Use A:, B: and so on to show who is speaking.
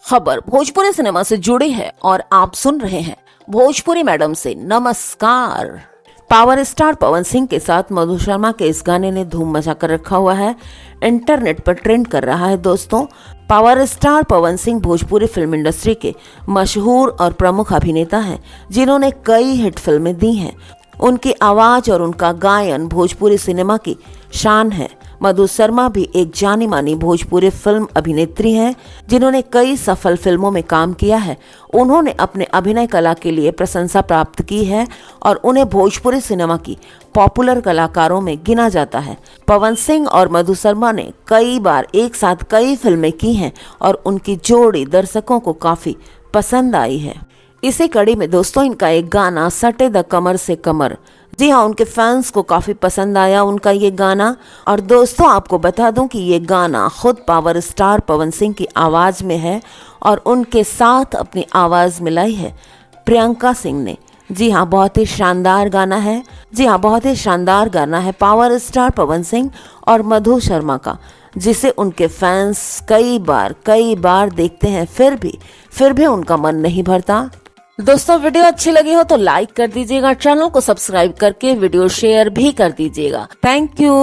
A: खबर भोजपुरी सिनेमा से जुड़ी है और आप सुन रहे हैं भोजपुरी मैडम से नमस्कार। पावर स्टार पवन सिंह के साथ मधु शर्मा के इस गाने ने धूम मचा कर रखा हुआ है, इंटरनेट पर ट्रेंड कर रहा है। दोस्तों, power star Pawan Singh Bhojpuri film industry के मशहूर और प्रमुख अभिनेता हैं, जिन्होंने कई हिट फिल्में दी हैं। उनकी आवाज और उनका गायन भोजपुरी सिनेमा की शान है। मधु शर्मा भी एक जानी मानी भोजपुरी फिल्म अभिनेत्री हैं, जिन्होंने कई सफल फिल्मों में काम किया है। उन्होंने अपने अभिनय कला के लिए प्रशंसा प्राप्त की है और उन्हें भोजपुरी सिनेमा की पॉपुलर कलाकारों में गिना जाता है। पवन सिंह और मधु शर्मा ने कई बार एक साथ कई फिल्में की हैं और उनकी जोड़ी दर्शकों को काफी पसंद आई है। इसी कड़ी में दोस्तों, इनका एक गाना सटे द कमर से कमर, जी हाँ, उनके फैंस को काफी पसंद आया उनका ये गाना। और दोस्तों, आपको बता दूं कि ये गाना खुद पावर स्टार पवन सिंह की आवाज में है और उनके साथ अपनी आवाज मिलाई है प्रियंका सिंह ने। जी हाँ, बहुत ही शानदार गाना है। जी हाँ, बहुत ही शानदार गाना है पावर स्टार पवन सिंह और मधु शर्मा का, जिसे उनके फैंस कई बार देखते हैं, फिर भी उनका मन नहीं भरता। दोस्तों, वीडियो अच्छी लगी हो तो लाइक कर दीजिएगा, चैनल को सब्सक्राइब करके वीडियो शेयर भी कर दीजिएगा। Thank you.